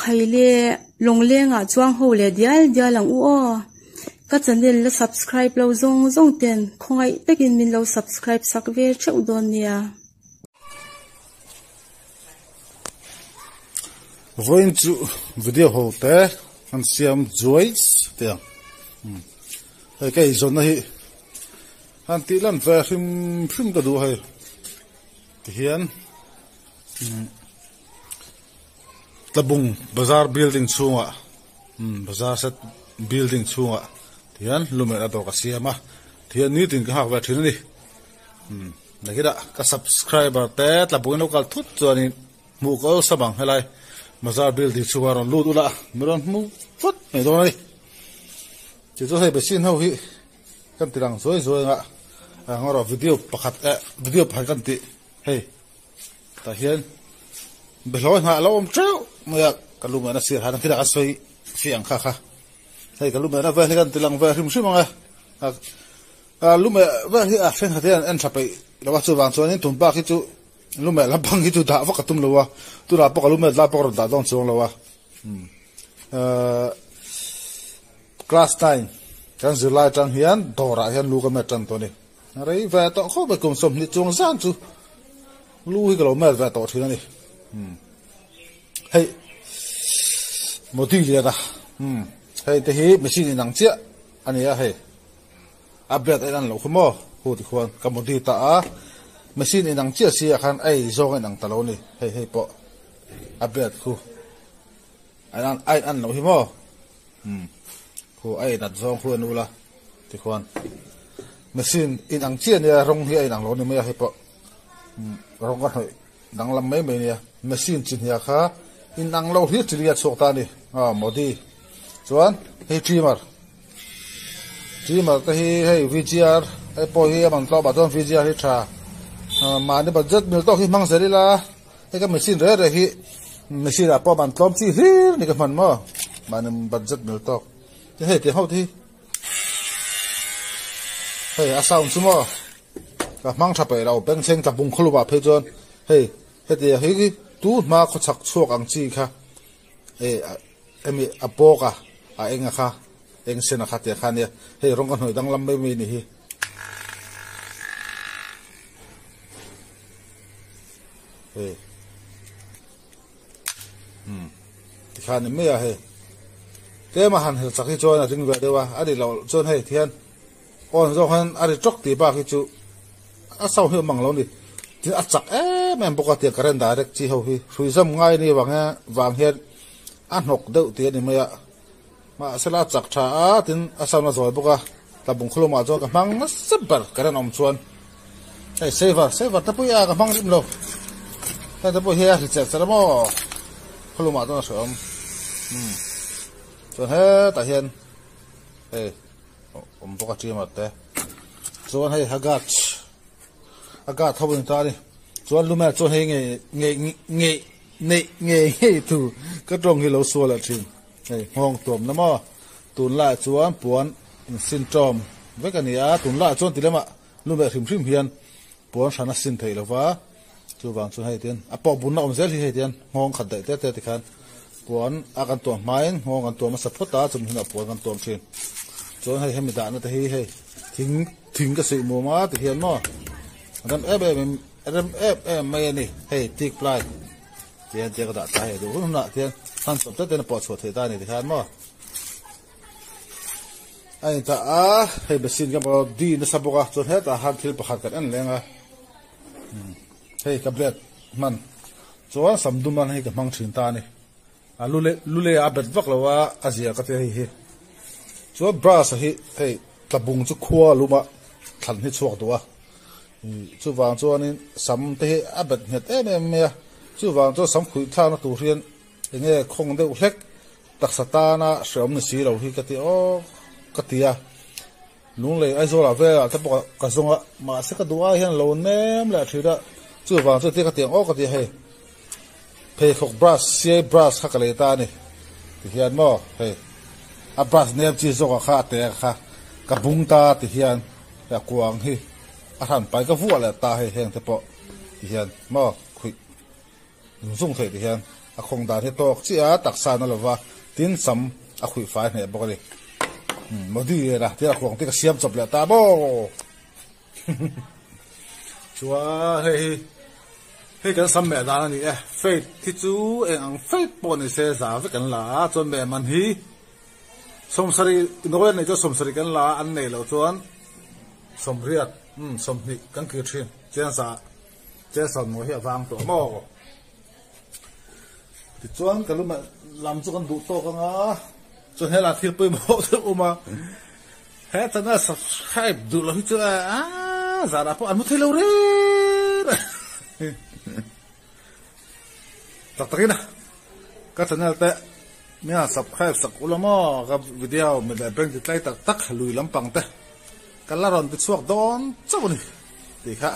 khai le long lenga chuang ho le dial lang u o ka channel la subscribe lo zong ten khongai takin min lo subscribe sakve cheu don nia voin chu video ho te an siam joys te cái zone này han ti lan ve phim ka du hai hian tabung bazar building chunga bazar set building chunga hian lumela to ka siama hian ni tin ka hak ve thin ni nakida ka subscriber te tabung no kal thut chuani mu ko sabang helai bazar building chunga ron lu dula meron mu phut me do ni chỉ cho hay bớt xin hậu hi căn ti rằng rồi ngạ ngõ video pakhat video pakhat căn ti hey ta hiền bê lối ngạ lâu om treo mà cái lúc mà nó xịt hàng khi đã xoay phiền kha hey cái lúc mà nó về thì căn ti rằng về thì một mà lúc mà về thì phiền hạt tiền anh chập ấy là bắt chuột vàng chuột nên tụm ba cái chú lúc mà làm bằng cái chú đã vắt cái tụm lâu tu đã bóc lúc mà đã bóc rồi đã đong xuống lâu class 9 kan July tang hian dora hian lu ka met tan to ni rei ve to kho be kum som ni chung san chu lu hi ka lo met ve to thina ni hey moti le da hey te hi machine nang chia ania hey update an lo khumo hu ti khwan ka moti ta a machine nang chia sia khan ai zong nang ta lo ni hey po update khu an lo hi mo khu ai đặt zong khu nu la ti khwan machine in ang chian ya rong hi ai nang lo ni me hi po rong ka hoi dang lam mai mai ni machine chin ya kha in ang lo hi chilia chok ta ni modi chuan hi trimmer ta hi VGR ai po hi man to ba don VGR hi tha ma ni budget mil to hi mang seri la ai ka machine re hi machine a po ban tlom chi hi ni ka man mo ma ni budget mil to hey thì hậu thì hey sound sumo ka mang tha pe ro peng cheng ta bung khulu ba phe jon hey thì hey tu ma kho chak chuak ang chi kha emi apoka a enga kha eng sena kha te kha ne hey rong kan hoi dang lam mai mi ni hi hey ti kha ne me ya hey cái mà hàn chắc khi cho là chính về đây wa ari lo chon hay thian on zo han ari chok ti ba khi chu a sau hi mang lo ni ti a chak mem boka ti karen direct chi ho hi sui zam ngai ni wang hian a nok deuh ti ni maya ma sala chak tha a tin a sau na zoi boka ta bung khlo ma zo ka mang na sabar karen om chuan ai saver ta pu ya ka mang rim lo ta pu hi a hi che sara mo khlo ma zo na som cho hết tại hiện hey bốc cái gì mà thế cho hay hagat thâu bên ta đi cho lúc mà cho hay nghe tu cái trong cái lẩu xua là chuyện hey hong tuom lắm mà tuôn lại cho anh buồn xin trộm với cái này tuôn lại cho anh tí lắm ạ lúc mà phim hiền buồn sáng nay xin thầy là vả cho vàng cho hay tiền bỏ bún nọng dễ thì hay tiền hong khẩn đại tết thì khăn buồn akan tuam mai ngong an tuam support ta chum hina buồn an tuam thin chon hay hemi da na te hi hey thing ka sei mo ma te hian mo adam mai ni hey tik plai tian te ka da ta he do hun na tian han sop te na po chho the ta ni te khan mo ai ta hey besin ka bo di na saboka chon he ta han thil pakhat kan an lenga hey kablet man chon samduman hey ka mang thin ta ni lule abet vak lawa azia ka te hi chu bras hi hey tabung chu khua luma than hi chuak dowa chu wang chu anin sam te abet het me chu wang chu sam khui tha na tu rian enge khong de hlek tak satana shom ni si lo hi ka ti o ka tia lung le ai zo la ve ta po ka zonga ma se ka duwa hian lo nem la thira chu wang chu te ka tiang o ka ti hey phê khóc brush xe brush khác cái ta này thì hiện mo hey a brush nem chi zo ka te kha ka bung ta thì hiện ya kuang hi a han pai ka vu la ta he heng te po thì hiện mo khui zung thei thì hiện a khong dan hi tok chi a taksa na lova tin sam a khui fai ne bokali modi ra ti a khong ti ka siam chop la ta bo chua hei kan sam me da ni faith ti chu ang faith pon ni se za ve kan la chon me man hi somsari noel nei cho somsari kan la an nei lo chuan somriat somni kan ki thin chen sa che son mo hi awang to mo ti chuan kaluma lam chu kan du to ka nga chuan hela thil pui mo chu uma he tana subscribe du lo hi chu zara po an mu thelo re takina ka channel te mia subscribe sak ulamo ka video me da beng tlai tak lui lampang te kalaron ti chuak don chawni ti kha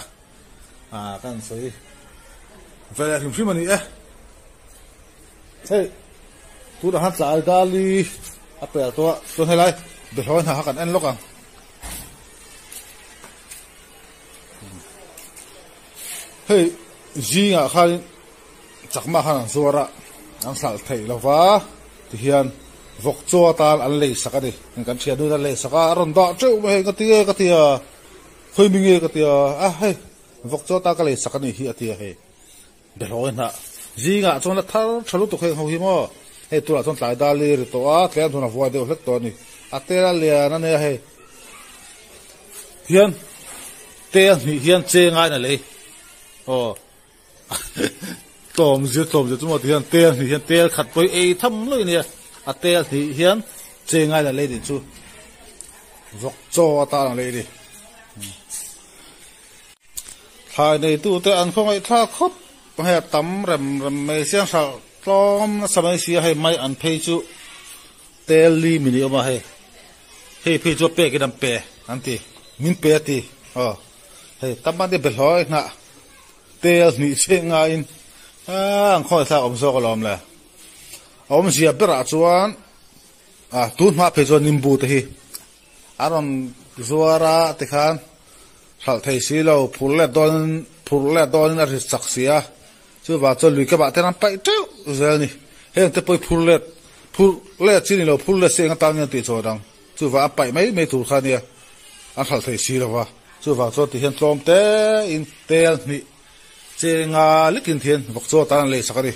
kan soi vela him himani hey tu da han sai dali apa to helai de hon ha kan en lokang hey jinga khan chakma khan zuara ang sal thei lova ti hian vok cho tal an lei sakani kan thia du da lei saka ron da cheu me ka tia khoi minge ka tia hey vok cho ta ka lei sakani hi atia he de hoi na jinga chona thar thalu to khe ho hi mo hey tu la chon tlai dali ri to a tlen thona vua de hlek to ni atera le na ne he hian te ni hian che ngai na lei tôm dưa chúng ta hiện tiền thì hiện tiền khát với ấy thâm lưỡi nè tiền thì hiện chơi ngay là lấy đi chú vọc cho ta là lấy đi hai này tu te ăn không ai tha khóc hay tắm rầm mấy sáng sao tôm sao mấy xí hay mấy ăn phay chú tel li mini mà hay phay chú pe cái đam pe anh ti min pe ti hay tắm ăn đi bể hỏi nè tel ni chơi ngay khoi sa om so kolom le om sia bera chuan tu ma phe chuan nimbu te hi aron zuara te khan hal thei si lo phul le don na ri saksia chu wa chu lui ka ba te ran pai tu zel ni he te poi phul le chi ni lo phul le se nga ta nya ti cho dang chu wa pai mai tu kha ni an hal thei si lo wa chu wa chu ti hian tlom te in tel ni che nga likin thian vok cho tan le sakari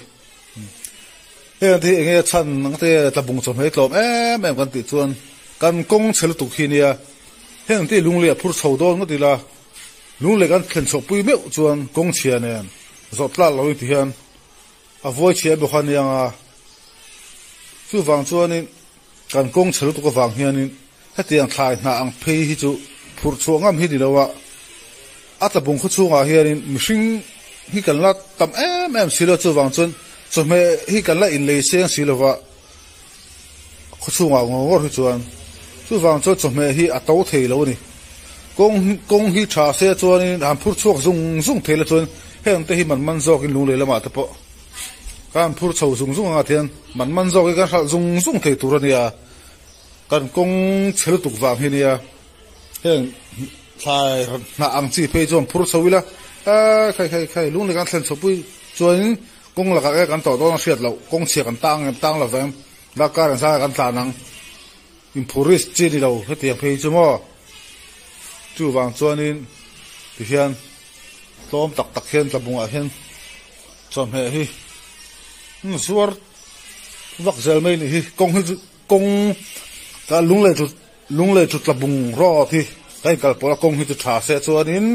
he thi nge chan nang te tabung chom he tlom em kan ti chuan kan kong chhel tu khi nia he ti lung le phur chho don ngati la lung le kan thlen chho pui meu chuan kong chia ne zot la lo ti hian a voi chia bo khan yang a chu wang chuan in kan kong chhel tu ko wang hian in hetiang thlai na ang phei hi chu phur chuangam hi dilawa atabung khu chunga hian in mihring hi kan la tam em silo chu wang chun chome hi kan la in le seng silova khu chunga ngor hi chuan chu wang chu chome hi a to thei lo ni kong hi tha se chuan in han phur chuak zung thei la chuan heng te hi man zok in lung le lama te po kan phur chho zung anga thian man zok i kan hal zung thei tur ania kan kong chhel tuk wang hi nia heng thai na ang chi pe chuan phur chhoila khai lung le kan thlen chopui chuan kong la ka kan to don siat lo kong che kan tang la vem la ka ran sa kan ta nang in puris chi ni lo heti pe chu mo chu wang chuan in ti hian tom tak hian tlabunga hian chom he hi suar vak zel mai ni hi kong ta lung le chu tlabung ro thi kai kal pora kong hi chu tha se chuan in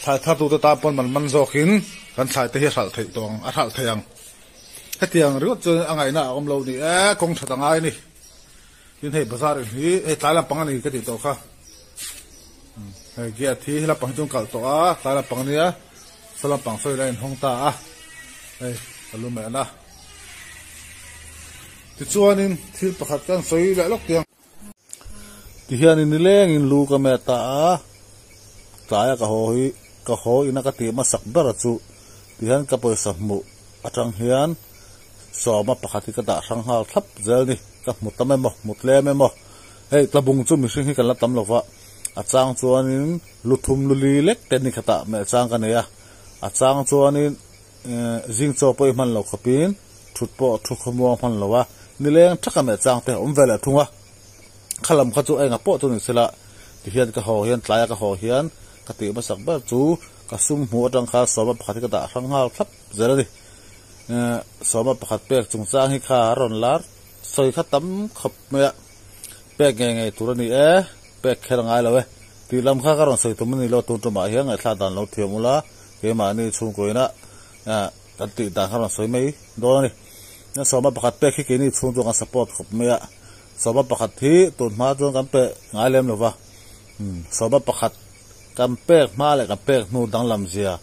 thai tu ta pon man zokin kan thai te hi sal thei tong a thal theiang hetiang ru chu angai na om lo ni kong tha tangai ni tin hei bazar hi he tala pang ni ka ti to kha he ge thi la pang chung kal to a tala pang ni a sala pang soi len hong ta a hei alu me na ti chuanin thil pakhat kan soi la lok tiang ti hian in leng in lu ka me ta a tlaya ka ho ina ka ti ma sak ber chu ti hian ka poisa mu atang hian so ma pakhati ka da sang hal thap zel ni ka mutame mo mutle me mo hei tlabung chu mi hring hi kan la tam lova achang chuanin luthum luli lek ten ni khata me chang ka ne a achang chuanin zing cho poi man lo khapin thut po thu khomo man lo wa nileng thaka me chang te om vela thunga khalam kha chu enga po chu ni sela ti hian ka ho hian tlaya ka ho hian ka ti ba sak ba chu ka sum hu atang kha soba pakhat ka da rang hal thap zera ni soba pakhat pek chung chang hi kha ron lar soi kha tam khop me pek nge nge turani pek khel ngai lo we ti lam kha ka ron soi tum ni lo tu tu ma hian ngai thla dan lo thiamula ke ma ni chung koina kan ti da kha ron soi mei do ni na soba pakhat pek hi ke ni chung chung support khop me soba pakhat hi tu ma chung kan pe ngai lem lo wa soba pakhat kan pek ma le kan pek nu dang lam zia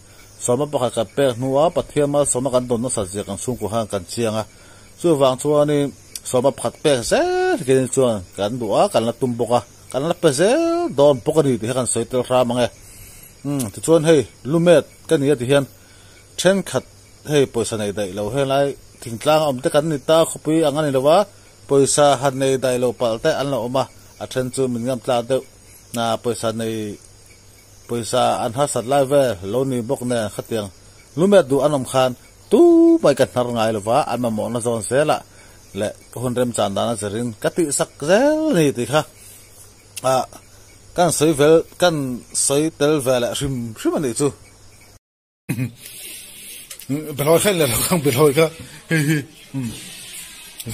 soma pakhat kan pek nuwa pathiama soma kan don no sa zia kan sung ko han kan chianga chu wang chuani soma pakhat pek se ke chuan kan duwa kan la tum boka kan la pe se don pokari ti kan soitel ra mange ti chuan hei lumet kan ya ti hian then khat hei poisa nei dai lo he lai thingtlang om te kan ni ta khopui angani lowa poisa han nei dai lo palte an lo oma a then chu min ngam tla de na poisa nei poisa an ha sat lai ve lo ni bok ne khatiang lumet du anom khan tu bai kan nar ngai lova an ma mo na zon sela le hon rem chan dana zerin kati sak zel ni ti kha kan soi tel vel rim ani chu beloi khan le khang beloi ka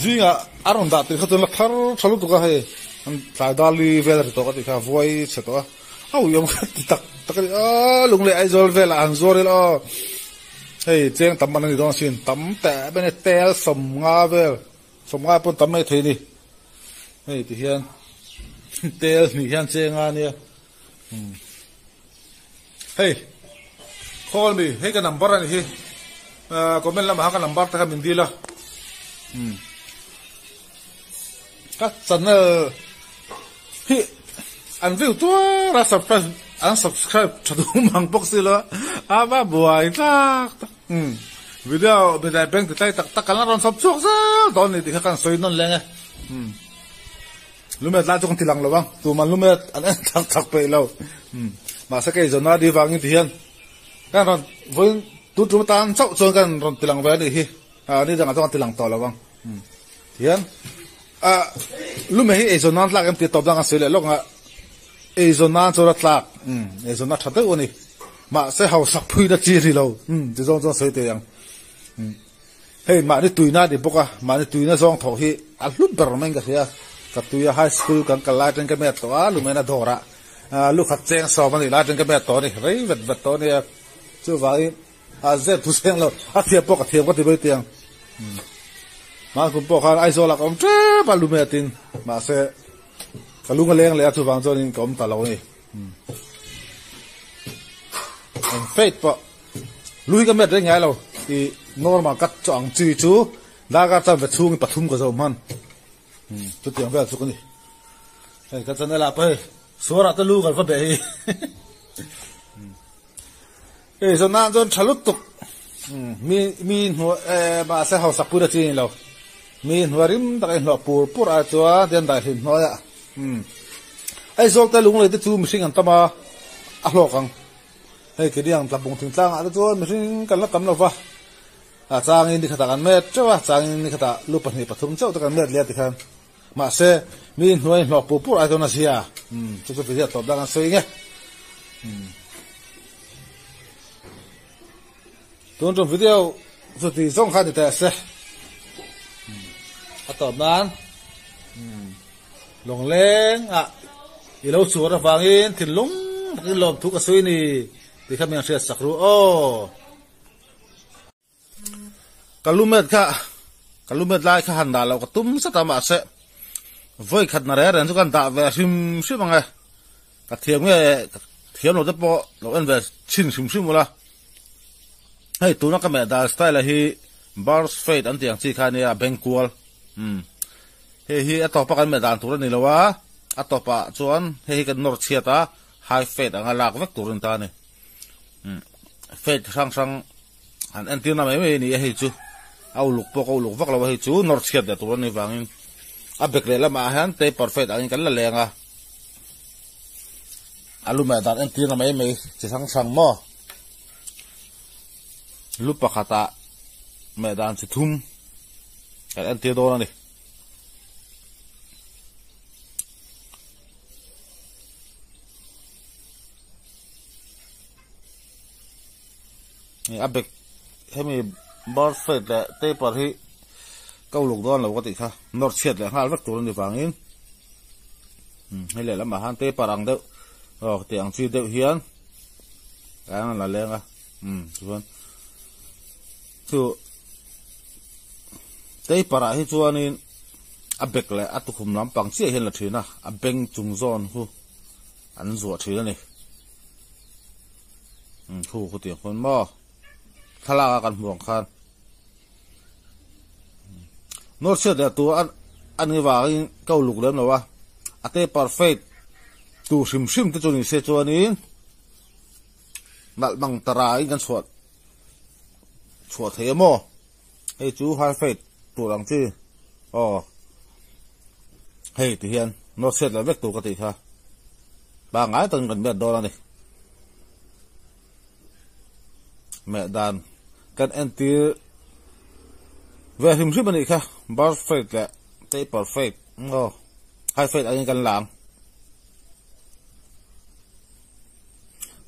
zinga aron da ti khatun la thar thalu tu ka he an tla dali vel to ka ti kha voi che to au yom tak lung le ai zol vel an zorel hey cheng tam man ni don sin tam ta ben tel som nga vel som nga pun tam mai thei ni hey ti hian tel ni hian cheng a ni hey call me hey ka number ani hi comment lam ha ka number ta min dila ka chan hi an view to ra unsubscribe thadu mang box la aba buai tak video beda bank tai tak kan ron subscribe sa don ni ka kan soi non lenge lumet la chu kan tilang lo bang tu man lumet an tak pe lo ma sa ke zona di wangi thian kan ron voin tu tan chau chon kan ron tilang wa ni hi ni jang a tilang to lo bang thian lume hi e zona la kan ti top dang a sele lo nga e zona chora tlak e zona thate oni ma se hau sak phui da chi ri lo ti zong soi te yang hey ma ni tuina di boka ma ni tuina zong tho hi a lut ber men ga ya ka tuya high school kan ka la ten ka me to a lu mena dora lu khat cheng so ma ni la ten ka me to ni rei vet to ni chu vai a ze tu seng lo a thia boka thia ko ti bai tiang ma ku boka ai zo la kom tre pa lu me tin ma se kalunga leng le chu wang zonin kom ta lo ni en faith pa lui ka met ngai lo i normal kat chang chi chu da ga ta ve chung pathum ko zo man tu tiang ve chu ko ni ai ka chan la pa sora ta lu gal fa be e zo na zon chalut tuk mi no ba sa ho sapura chi lo mi hwarim ta kai lo pur a chua den da hin no ya ai zol ta lung le te chu mihring an tama a hlokang hei ke diang tlapung thing tlang a chu mihring kan la tam lo wa a chang in ni khata kan met chawa chang in ni khata lu pa ni pathum chau ta kan met le ti khan ma se mi hnuai hlok pur a to na sia chu chu pe top dang an soi nge ton ton video chu ti zong khan ta se a top nan long leng i lo chu ra wangin thin lung ki lom thu ka sui ni ti kha meng sia sakru kalumet lai kha handa lo ka tum sa ta ma se voi khat na re ran chu kan da ve sim anga ka thiam nge thiam lo te po lo en ve chin sim wala hei tu na ka me da style hi bars fade an tiang chi kha ni a benkual hi atopa kan me dan turan ni lawa atopa chuan hei kan nor chiata high fat anga lak vek turin ta ni fat sang an antina mai ni hei chu au luk po ko luk vak lawa hei chu nor chiat da turan ni wangin a bekle lama han te perfect angin kan la lenga alu me dan antina mai chi sang mo lupa khata medan si thum kan te do na ni abek hemi bar fet la te par hi câu lục đó là có thể kha nốt chết là hai vắt tuần đi vàng in hay là làm mà han te parang đâu tiếng chi đâu hiền cái là lên à chuan tu te para hi chuan in abek la atu khum lam pang chi hiền là thina abeng chung zon hu an zuwa thina ni thu ko tiếng con mo thala kan muang khan nốt chết là tu ăn cái vàng câu lục lớn rồi à thế perfect tu sim sim thế cho nên sẽ cho nên nãy bằng tara gan chuột thế mà hay chú hai phết tu làm chi hay thì hiện nốt chết là biết tu cái gì ha ba ngái từng gần biết đó này mẹ đàn cái anti về hình thức này kha perfect là te perfect hai phết anh cần làm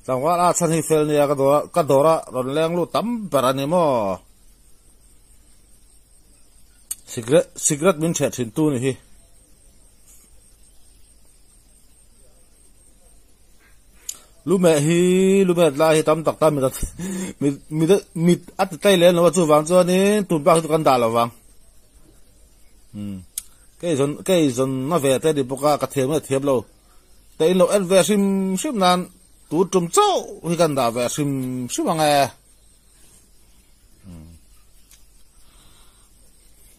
chẳng qua là chân hi phê này cái đó rồi leng lu tắm bả này mà cigarette mình chạy trên tu này hi lu mẹ la hi tắm tắc tắm mi at tay lên nó chu vàng cho nên tụi bác tụi con đào là vàng cái dân nó về tới đi bốc cái thiệp lâu tới lâu ăn về sim nan tụi trộm châu khi con đào về sim vàng à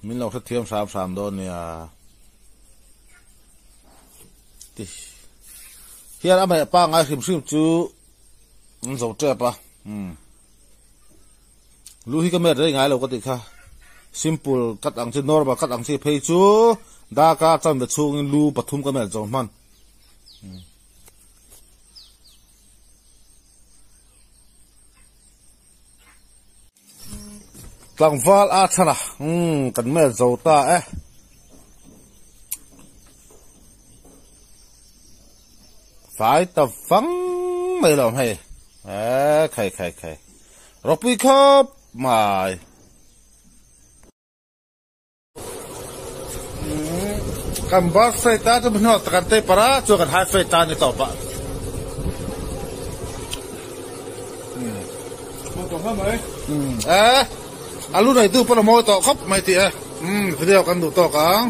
mình lâu thích thiệp sàm đó nè hiện ở mày ba ngày sim chú dầu treo pa lu hi cái mẹ đấy ngay lâu có thể kha simple cắt ang chi normal cắt ang chi phei chu da ka cham be chung lu pathum ka mẹ dầu man tlang val a thana kan mẹ dầu ta phải tập vắng mày làm hay khai Ropi khắp mày cầm bát phê ta cho mình học cần tê para cho cần hai phê ta như tàu bạn lúc này tôi phải mua tàu khắp mày thì video cần đủ tàu cả